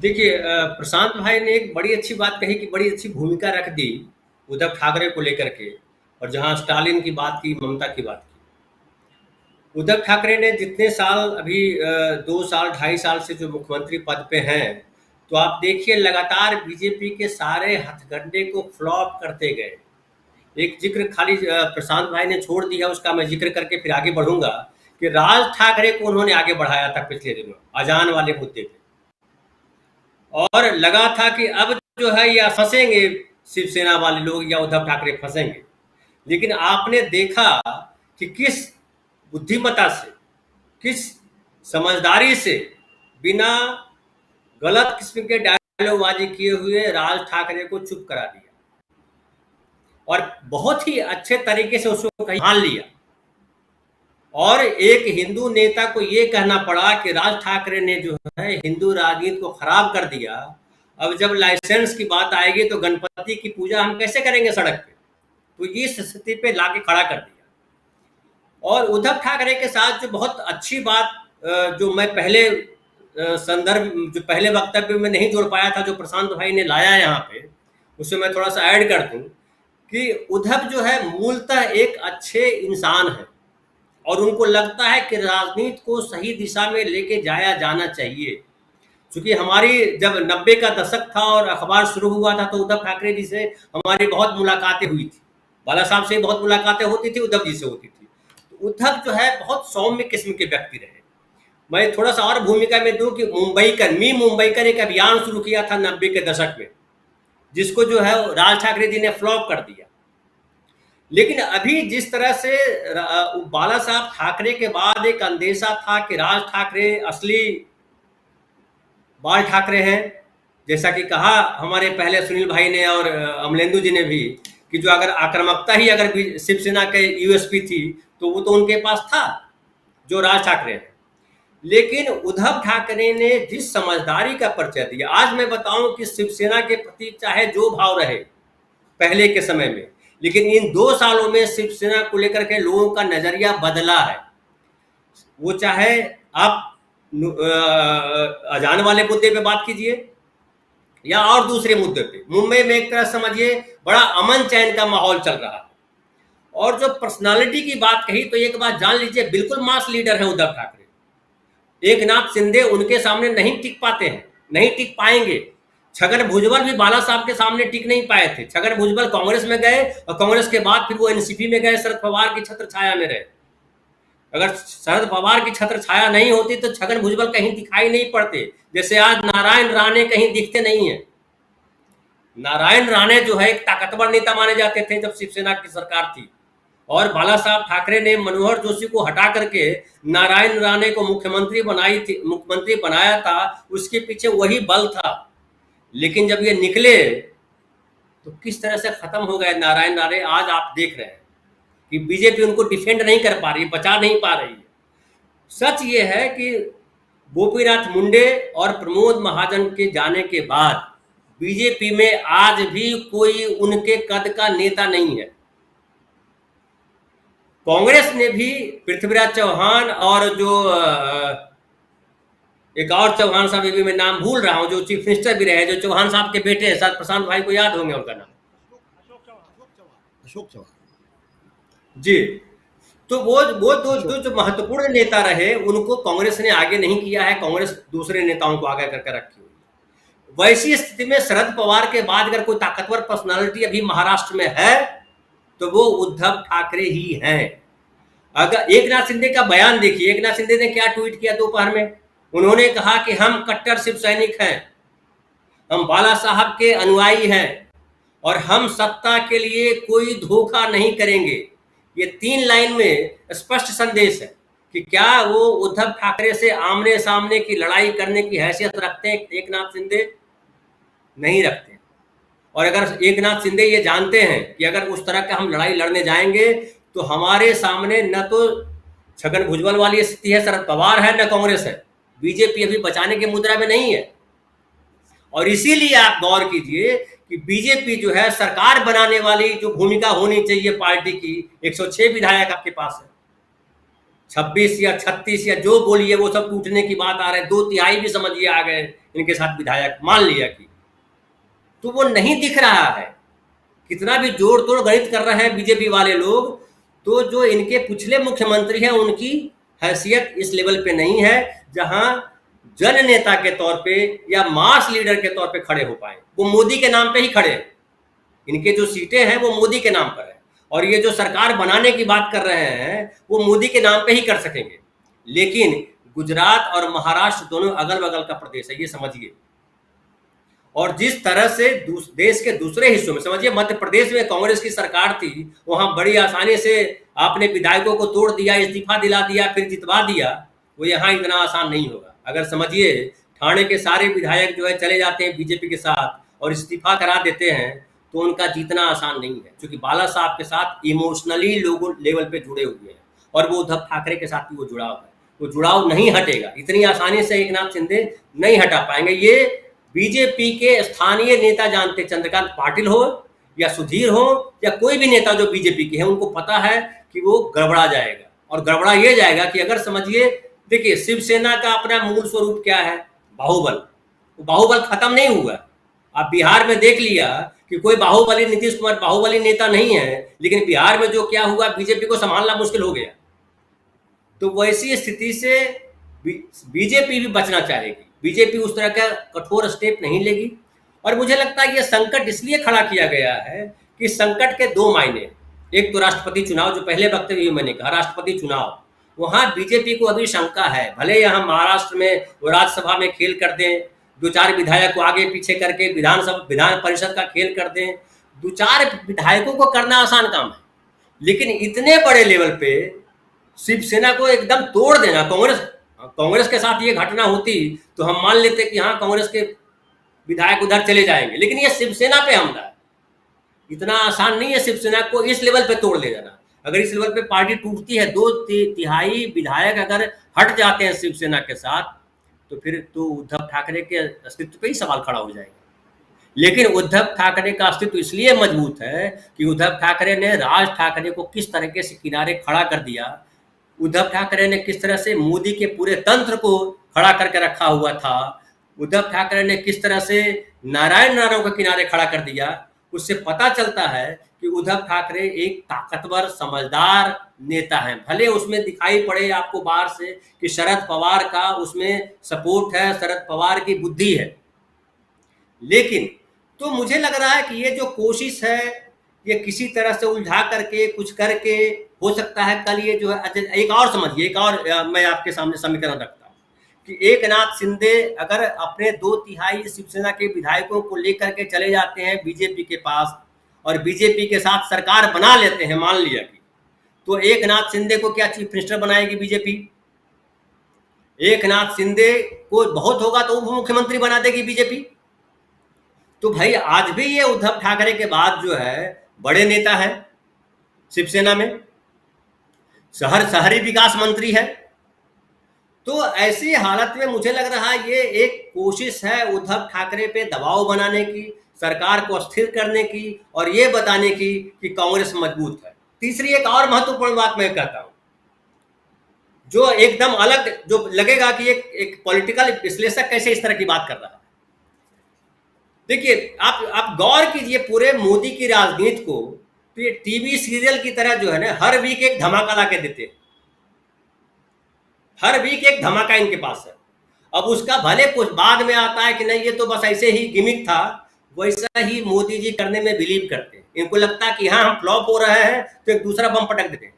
देखिए प्रशांत भाई ने एक बड़ी अच्छी बात कही कि बड़ी अच्छी भूमिका रख दी उद्धव ठाकरे को लेकर के। और जहां स्टालिन की बात की, ममता की बात की, उद्धव ठाकरे ने जितने साल अभी 2 साल 2.5 साल से जो मुख्यमंत्री पद पे हैं, तो आप देखिए लगातार बीजेपी के सारे हथकंडे को फ्लॉप करते गए। एक जिक्र खाली प्रशांत भाई ने छोड़ दिया, उसका मैं जिक्र करके फिर आगे बढ़ूंगा कि राज ठाकरे को उन्होंने आगे बढ़ाया था पिछले दिनों अजान वाले मुद्दे पे। और लगा था कि अब जो है या फंसेंगे शिवसेना वाले लोग या उद्धव ठाकरे फंसेंगे। लेकिन आपने देखा कि किस बुद्धिमत्ता से, किस समझदारी से, बिना गलत किस्म के डायलॉगबाजी किए हुए राज ठाकरे को चुप करा दिया और बहुत ही अच्छे तरीके से उसको कहीं मान लिया। और एक हिंदू नेता को ये कहना पड़ा कि राज ठाकरे ने जो है हिंदू राजनीति को खराब कर दिया। अब जब लाइसेंस की बात आएगी तो गणपति की पूजा हम कैसे करेंगे सड़क पे? तो ये स्थिति पे लाके खड़ा कर दिया। और उद्धव ठाकरे के साथ जो बहुत अच्छी बात जो मैं पहले संदर्भ, जो पहले वक्तव्य में नहीं जोड़ पाया था, जो प्रशांत भाई ने लाया यहाँ पे, उसे मैं थोड़ा सा ऐड कर दूं कि उद्धव जो है मूलतः एक अच्छे इंसान है और उनको लगता है कि राजनीति को सही दिशा में लेके जाया जाना चाहिए। क्योंकि हमारी जब 90 का दशक था और अखबार शुरू हुआ था, तो उद्धव ठाकरे जी से हमारी बहुत मुलाकातें हुई थी। बाला साहब से बहुत मुलाकातें होती थी, उद्धव जी से होती थी। तो उद्धव जो है बहुत सौम्य किस्म के व्यक्ति रहे। मैं थोड़ा सा और भूमिका में दूं कि मुंबईकर एक अभियान शुरू किया था 90 के दशक में, जिसको जो है राज ठाकरे जी ने फ्लॉप कर दिया। लेकिन अभी जिस तरह से बाला साहब ठाकरे के बाद एक अंदेशा था कि राज ठाकरे असली बाल ठाकरे हैं, जैसा कि कहा हमारे पहले सुनील भाई ने और अमलेंदु जी ने भी, कि जो अगर आक्रामकता ही अगर शिवसेना के यूएसपी थी तो वो तो उनके पास था जो राज ठाकरे हैं। लेकिन उद्धव ठाकरे ने जिस समझदारी का परिचय दिया, आज मैं बताऊं कि शिवसेना के प्रति चाहे जो भाव रहे पहले के समय में, लेकिन इन 2 सालों में शिवसेना को लेकर के लोगों का नजरिया बदला है। वो चाहे आप अजान वाले मुद्दे पे बात कीजिए या और दूसरे मुद्दे पे। मुंबई में एक तरह समझिए बड़ा अमन चैन का माहौल चल रहा है। और जो पर्सनालिटी की बात कही, तो एक बात जान लीजिए, बिल्कुल मास लीडर है उद्धव ठाकरे। एकनाथ शिंदे उनके सामने नहीं टिक पाते हैं, नहीं टिक पाएंगे। छगन भुजबल भी बाला साहब के सामने टिक नहीं पाए थे। छगन भुजबल कांग्रेस में गए और कांग्रेस के बाद फिर वो एनसीपी में गए, शरद पवार की छत्र छाया में रहे। अगर शरद पवार की छत्र छाया नहीं होती तो छगन भुजबल कहीं दिखाई नहीं पड़ते, जैसे आज नारायण राणे कहीं दिखते नहीं है। नारायण राणे जो है एक ताकतवर नेता माने जाते थे जब शिवसेना की सरकार थी, और बाला साहब ठाकरे ने मनोहर जोशी को हटा करके नारायण राणे को मुख्यमंत्री बनाया था। उसके पीछे वही बल था। लेकिन जब ये निकले तो किस तरह से खत्म हो गए नारायण राणे। आज आप देख रहे हैं कि बीजेपी उनको डिफेंड नहीं कर पा रही, बचा नहीं पा रही है। सच ये है कि गोपीनाथ मुंडे और प्रमोद महाजन के जाने के बाद बीजेपी में आज भी कोई उनके कद का नेता नहीं है। कांग्रेस ने भी पृथ्वीराज चौहान और जो एक और चौहान साहब, भी मैं नाम भूल रहा हूं, जो चीफ मिनिस्टर भी रहे, जो चौहान साहब के बेटे हैं, शायद प्रशांत भाई को याद होंगे उनका नाम, अशोक चौहान जी। तो वो दो जो महत्वपूर्ण नेता रहे उनको कांग्रेस ने आगे नहीं किया है। कांग्रेस दूसरे नेताओं को आगे करके रखी हुई है। वैसी स्थिति में शरद पवार के बाद अगर कोई ताकतवर पर्सनालिटी अभी महाराष्ट्र में है तो वो उद्धव ठाकरे ही हैं। अगर एकनाथ शिंदे का बयान देखिए, एकनाथ शिंदे ने क्या ट्वीट किया दोपहर में। उन्होंने कहा कि हम कट्टर शिव सैनिक हैं, हम बाला साहब के अनुयायी हैं और हम सत्ता के लिए कोई धोखा नहीं करेंगे। ये 3 लाइन में स्पष्ट संदेश है कि क्या वो उद्धव ठाकरे से आमने सामने की लड़ाई करने की हैसियत रखते हैं एकनाथ शिंदे? नहीं रखते। और अगर एकनाथ शिंदे ये जानते हैं कि अगर उस तरह का हम लड़ाई लड़ने जाएंगे तो हमारे सामने न तो छगन भुजबल वाली स्थिति है, शरद पवार है, न कांग्रेस है। बीजेपी अभी बचाने की मुद्रा में नहीं है। और इसीलिए आप गौर कीजिए कि बीजेपी जो है सरकार बनाने वाली जो भूमिका होनी चाहिए पार्टी की, 106 विधायक आपके पास है, 26 या 36 या जो बोलिए वो सब टूटने की बात आ रहे हैं। 2/3 भी समझिए आ गए इनके साथ विधायक, मान लिया कि, तो वो नहीं दिख रहा है। कितना भी जोड़ तोड़ गणित कर रहे हैं बीजेपी वाले लोग, तो जो इनके पिछले मुख्यमंत्री हैं उनकी हैसियत इस लेवल पे नहीं है जहां जन नेता के तौर पे या मास लीडर के तौर पे खड़े हो पाए। वो मोदी के नाम पे ही खड़े हैं, इनके जो सीटें हैं वो मोदी के नाम पर है, और ये जो सरकार बनाने की बात कर रहे हैं वो मोदी के नाम पे ही कर सकेंगे। लेकिन गुजरात और महाराष्ट्र दोनों अगल बगल का प्रदेश है, ये समझिए। और जिस तरह से देश के दूसरे हिस्सों में, समझिए मध्य प्रदेश में कांग्रेस की सरकार थी, वहां बड़ी आसानी से आपने विधायकों को तोड़ दिया, इस्तीफा दिला दिया, फिर जितवा दिया। वो यहाँ इतना आसान नहीं होगा। अगर समझिए ठाणे के सारे विधायक जो है चले जाते हैं बीजेपी के साथ और इस्तीफा करा देते हैं, तो उनका जीतना आसान नहीं है, क्योंकि बाला साहब के साथ इमोशनली लोगों लेवल पे जुड़े हुए हैं, और वो उद्धव ठाकरे के साथ भी वो जुड़ाव है। वो जुड़ाव नहीं हटेगा, इतनी आसानी से एकनाथ शिंदे नहीं हटा पाएंगे। ये बीजेपी के स्थानीय नेता जानते, चंद्रकांत पाटिल हो या सुधीर हो या कोई भी नेता जो बीजेपी के हैं, उनको पता है कि वो गड़बड़ा जाएगा। और गड़बड़ा ये जाएगा कि अगर समझिए, देखिए शिवसेना का अपना मूल स्वरूप क्या है, बाहुबल। बाहुबल खत्म नहीं हुआ। आप बिहार में देख लिया कि कोई बाहुबली, नीतीश कुमार बाहुबली नेता नहीं है, लेकिन बिहार में जो क्या हुआ, बीजेपी को संभालना मुश्किल हो गया। तो वैसी स्थिति से बीजेपी भी बचना चाहेगी, बीजेपी उस तरह का कठोर स्टेप नहीं लेगी। और मुझे लगता है ये संकट इसलिए खड़ा किया गया है कि संकट के दो मायने, एक तो राष्ट्रपति चुनाव, जो पहले वक्तव्य में मैंने कहा, राष्ट्रपति चुनाव, वहां बीजेपी को अभी शंका है। भले यहाँ महाराष्ट्र में वो राज्यसभा में खेल कर दें, दो चार विधायक को आगे पीछे करके विधान परिषद का खेल कर दें, दो चार विधायकों को करना आसान काम है, लेकिन इतने बड़े लेवल पे शिवसेना को एकदम तोड़ देना, कांग्रेस के साथ ये घटना होती तो हम मान लेते कि हाँ कांग्रेस के विधायक उधर चले जाएंगे, लेकिन ये शिवसेना पे हमला है। इतना आसान नहीं है शिवसेना को इस लेवल पे तोड़ ले जाना। अगर इस लेवल पे पार्टी टूटती है, 2/3 विधायक अगर हट जाते हैं शिवसेना के साथ, तो फिर तो उद्धव ठाकरे के अस्तित्व पे ही सवाल खड़ा हो जाएगा। लेकिन उद्धव ठाकरे का अस्तित्व इसलिए मजबूत है कि उद्धव ठाकरे ने राज ठाकरे को किस तरीके से किनारे खड़ा कर दिया, उद्धव ठाकरे ने किस तरह से मोदी के पूरे तंत्र को खड़ा करके रखा हुआ था, उद्धव ठाकरे ने किस तरह से नारायण राणा को किनारे खड़ा कर दिया। उससे पता चलता है कि उद्धव ठाकरे एक ताकतवर, समझदार नेता हैं। भले उसमें दिखाई पड़े आपको बाहर से कि शरद पवार का उसमें सपोर्ट है, शरद पवार की बुद्धि है, लेकिन तो मुझे लग रहा है कि ये जो कोशिश है, ये किसी तरह से उलझा करके कुछ करके, हो सकता है कल ये जो है, एक और समझिए, एक और मैं आपके सामने समीकरण रखता हूँ कि एकनाथ शिंदे अगर अपने 2/3 शिवसेना के विधायकों को लेकर के चले जाते हैं बीजेपी के पास और बीजेपी के साथ सरकार बना लेते हैं, मान लिया कि, तो एकनाथ शिंदे को क्या चीफ मिनिस्टर बनाएगी बीजेपी? एकनाथ शिंदे को बहुत होगा तो उप मुख्यमंत्री बना देगी बीजेपी। तो भाई आज भी ये उद्धव ठाकरे के बाद जो है बड़े नेता है शिवसेना में, शहरी विकास मंत्री है। तो ऐसी हालत में मुझे लग रहा है ये एक कोशिश है उद्धव ठाकरे पे दबाव बनाने की, सरकार को अस्थिर करने की और ये बताने की कि कांग्रेस मजबूत है। तीसरी एक और महत्वपूर्ण बात मैं कहता हूं, जो एकदम अलग, जो लगेगा कि एक पॉलिटिकल विश्लेषक कैसे इस तरह की बात कर रहा है। देखिए आप गौर कीजिए पूरे मोदी की राजनीति को, तो ये टीवी सीरियल की तरह जो है ना, हर वीक एक धमाका ला के देते हैं, हर वीक एक धमाका इनके पास है। अब उसका भले कुछ बाद में आता है कि नहीं ये तो बस ऐसे ही गिमिक था, वैसा ही मोदी जी करने में बिलीव करते हैं। इनको लगता है कि हाँ हम फ्लॉप हो रहे हैं तो एक दूसरा बम पटक देते हैं,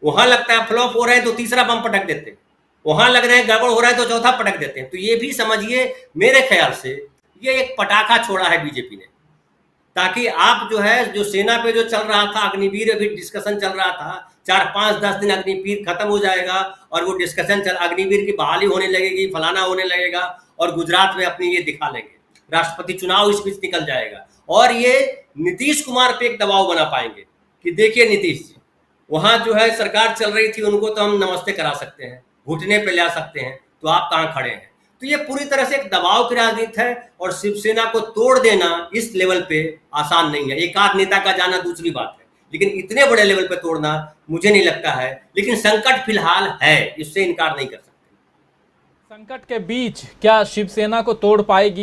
वहां लगता है फ्लॉप हो रहे हैं तो तीसरा बम पटक देते हैं, वहां लग रहे हैं गड़बड़ हो रहा है तो चौथा पटक देते हैं। तो ये भी समझिए, मेरे ख्याल से ये एक पटाखा छोड़ा है बीजेपी ने, ताकि आप जो है, जो सेना पे जो चल रहा था अग्निवीर, अभी डिस्कशन चल रहा था, 4-5-10 दिन अग्निवीर खत्म हो जाएगा और वो डिस्कशन अग्निवीर की बहाली होने लगेगी, फलाना होने लगेगा, और गुजरात में अपनी ये दिखा लेंगे, राष्ट्रपति चुनाव इस बीच निकल जाएगा, और ये नीतीश कुमार पे एक दबाव बना पाएंगे कि देखिए नीतीश जी, वहां जो है सरकार चल रही थी, उनको तो हम नमस्ते करा सकते हैं, घुटने पे ला सकते हैं, तो आप कहाँ खड़े हैं। तो ये पूरी तरह से एक दबाव की राजनीति है, और शिवसेना को तोड़ देना इस लेवल पे आसान नहीं है। एक आध नेता का जाना दूसरी बात है, लेकिन इतने बड़े लेवल पे तोड़ना मुझे नहीं लगता है। लेकिन संकट फिलहाल है, इससे इनकार नहीं कर सकते। संकट के बीच क्या शिवसेना को तोड़ पाएगी